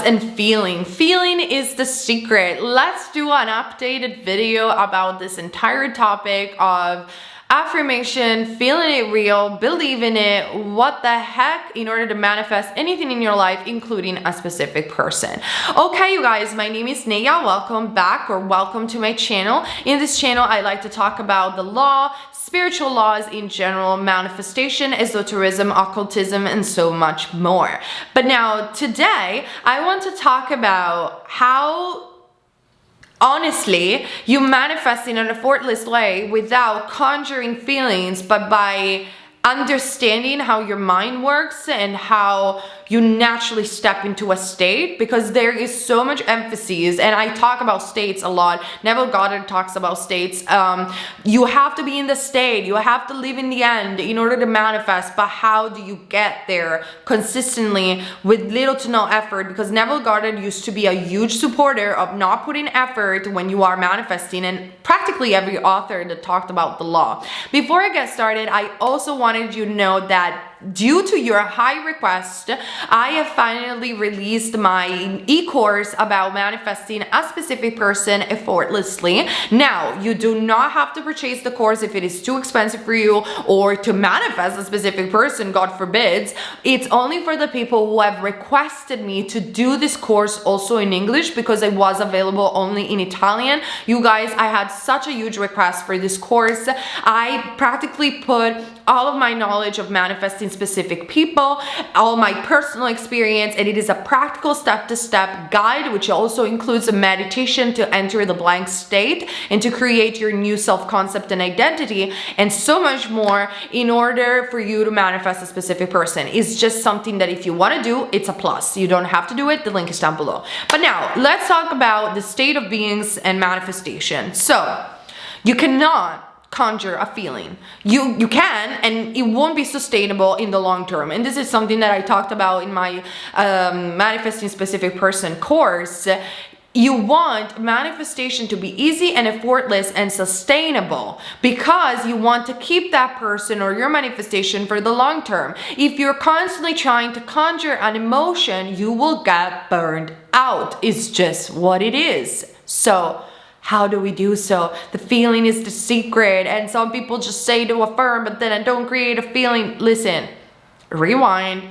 and feeling. Feeling is the secret. Let's do an updated video about this entire topic of affirmation, feeling it real, believing it, what the heck, in order to manifest anything in your life, including a specific person. Okay, you guys, my name is Naya. Welcome back, or welcome to my channel. In this channel, I like to talk about the law, spiritual laws in general, manifestation, esotericism, occultism, and so much more. But now, today, I want to talk about how honestly you manifest in an effortless way without conjuring feelings, but by understanding how your mind works and how you naturally step into a state, because there is so much emphasis, and I talk about states a lot. Neville Goddard talks about states. You have to be in the state, you have to live in the end in order to manifest, but how do you get there consistently with little to no effort? Because Neville Goddard used to be a huge supporter of not putting effort when you are manifesting, and practically every author that talked about the law. Before I get started, I also wanted you to know that due to your high request, I have finally released my e-course about manifesting a specific person effortlessly. Now, you do not have to purchase the course if it is too expensive for you, or to manifest a specific person, God forbids. It's only for the people who have requested me to do this course also in English, because it was available only in Italian. You guys, I had such a huge request for this course. I practically put all of my knowledge of manifesting specific people, all my personal experience, and it is a practical step-to-step guide, which also includes a meditation to enter the blank state and to create your new self-concept and identity, and so much more in order for you to manifest a specific person. It's just something that if you want to do, it's a plus. You don't have to do it. The link is down below. But now let's talk about the state of beings and manifestation. So you cannot conjure a feeling. You can, and it won't be sustainable in the long term. And this is something that I talked about in my manifesting specific person course. You want manifestation to be easy and effortless and sustainable, because you want to keep that person or your manifestation for the long term. If you're constantly trying to conjure an emotion, you will get burned out. It's just what it is. So how do we do so? The feeling is the secret, and some people just say to affirm, but then I don't create a feeling. Listen, rewind,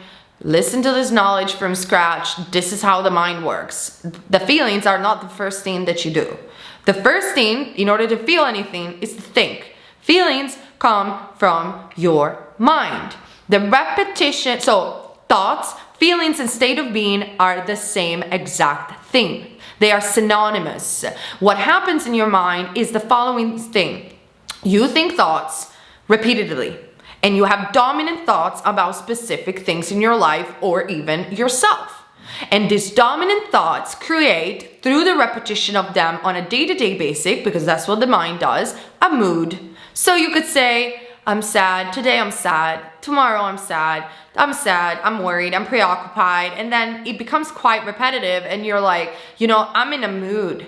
listen to this knowledge from scratch. This is how the mind works. The feelings are not the first thing that you do. The first thing, in order to feel anything, is to think. Feelings come from your mind. The repetition, so thoughts, feelings, and state of being are the same exact thing. They are synonymous. What happens in your mind is the following thing. You think thoughts repeatedly, and you have dominant thoughts about specific things in your life or even yourself. And these dominant thoughts create, through the repetition of them on a day-to-day basis, because that's what the mind does, a mood. So you could say, I'm sad, today I'm sad, tomorrow I'm sad, I'm worried, I'm preoccupied, and then it becomes quite repetitive, and you're like, you know, I'm in a mood,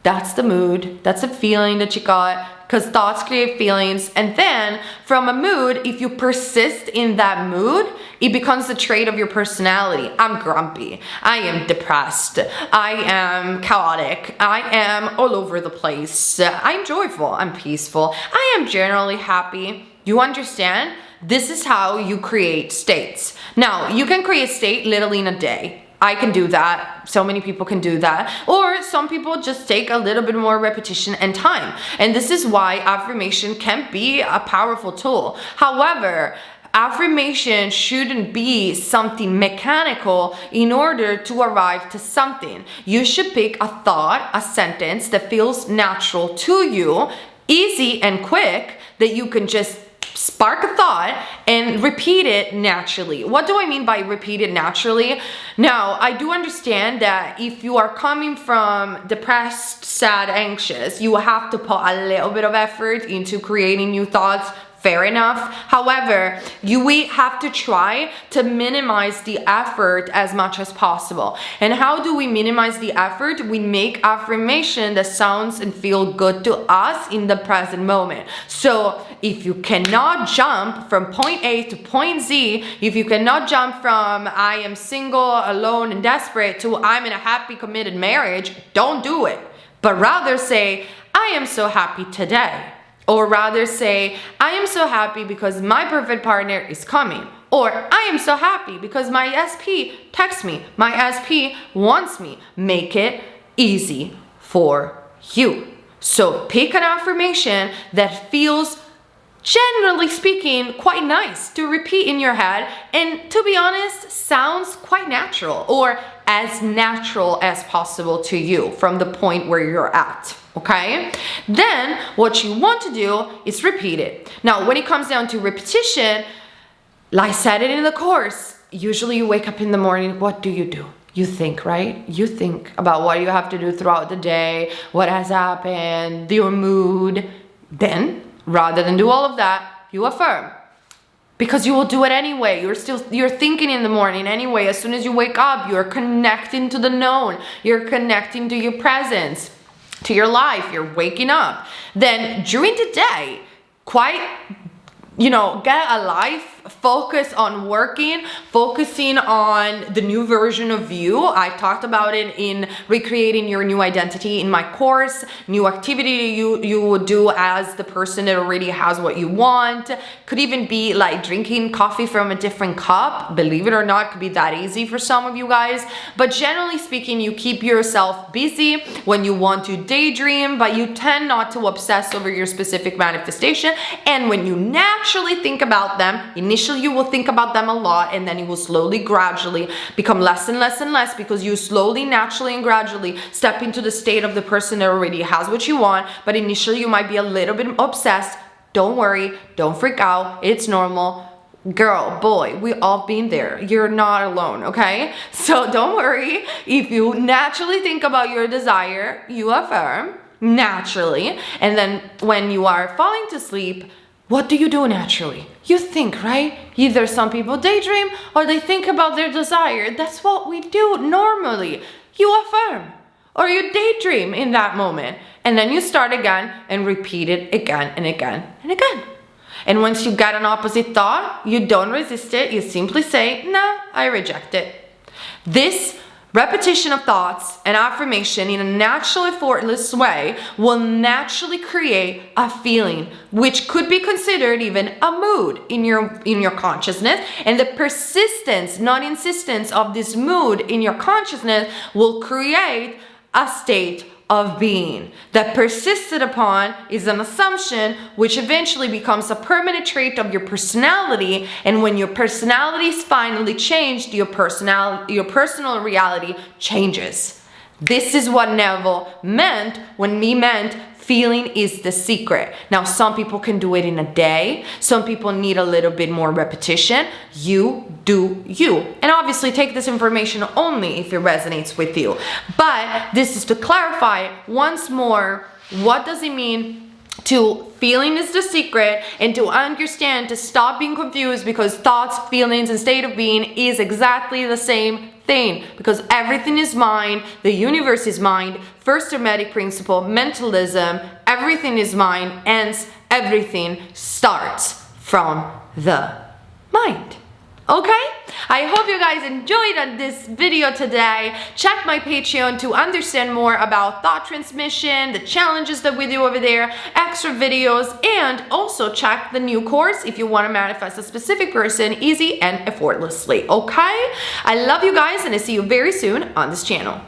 that's the mood, that's a feeling that you got, because thoughts create feelings. And then from a mood, if you persist in that mood, it becomes the trait of your personality. I'm grumpy, I am depressed, I am chaotic, I am all over the place, I'm joyful, I'm peaceful, I am generally happy. You understand? This is how you create states. Now, you can create state literally in a day. I can do that. So many people can do that. Or some people just take a little bit more repetition and time. And this is why affirmation can be a powerful tool. However, affirmation shouldn't be something mechanical in order to arrive to something. You should pick a thought, a sentence that feels natural to you, easy and quick, that you can just spark a thought and repeat it naturally. What do I mean by repeat it naturally? Now, I do understand that if you are coming from depressed, sad, anxious, you have to put a little bit of effort into creating new thoughts fair enough. However, we have to try to minimize the effort as much as possible. And how do we minimize the effort? We make affirmation that sounds and feel good to us in the present moment. So if you cannot jump from point A to point Z, if you cannot jump from I am single, alone, and desperate to I'm in a happy, committed marriage, don't do it. But rather say, I am so happy today. Or rather say, I am so happy because my perfect partner is coming. Or I am so happy because my SP texts me. My SP wants me. Make it easy for you. So pick an affirmation that feels, generally speaking, quite nice to repeat in your head, and to be honest, sounds quite natural, or as natural as possible to you from the point where you're at, okay? Then what you want to do is repeat it. Now, when it comes down to repetition, like I said it in the course, usually you wake up in the morning, what do? You think, right? You think about what you have to do throughout the day, what has happened, your mood. Then, rather than do all of that, you affirm. Because you will do it anyway. You're thinking in the morning anyway. As soon as you wake up, you're connecting to the known. You're connecting to your presence, to your life. You're waking up. Then during the day, get a life, focus on working, focusing on the new version of you. I talked about it in recreating your new identity in my course, new activity you would do as the person that already has what you want. Could even be like drinking coffee from a different cup. Believe it or not, it could be that easy for some of you guys. But generally speaking, you keep yourself busy when you want to daydream, but you tend not to obsess over your specific manifestation. And when you naturally think about them, initially you will think about them a lot, and then you will slowly, gradually become less and less and less, because you slowly, naturally, and gradually step into the state of the person that already has what you want. But initially you might be a little bit obsessed. Don't worry, don't freak out, it's normal. Girl, boy, we all been there. You're not alone, okay? So don't worry. If you naturally think about your desire, you affirm naturally. And then when you are falling to sleep, what do you do naturally? You think, right? Either some people daydream or they think about their desire. That's what we do normally. You affirm or you daydream in that moment. And then you start again and repeat it again and again and again. And once you get an opposite thought, you don't resist it. You simply say, no, I reject it. This repetition of thoughts and affirmation in a natural, effortless way will naturally create a feeling, which could be considered even a mood in your consciousness. And the persistence, not insistence, of this mood in your consciousness will create a state of being that persisted upon is an assumption, which eventually becomes a permanent trait of your personality. And when your personality is finally changed, your personal reality changes. This is what Neville meant when he meant feeling is the secret. Now, some people can do it in a day. Some people need a little bit more repetition. You do you. And obviously take this information only if it resonates with you. But this is to clarify once more, what does it mean to feeling is the secret, and to understand, to stop being confused, because thoughts, feelings, and state of being is exactly the same thing, because everything is mind, the universe is mind, first hermetic principle, mentalism, everything is mind, hence everything starts from the mind. Okay? I hope you guys enjoyed this video today. Check my Patreon to understand more about thought transmission, the challenges that we do over there, extra videos, and also check the new course if you want to manifest a specific person easy and effortlessly. Okay? I love you guys, and I see you very soon on this channel.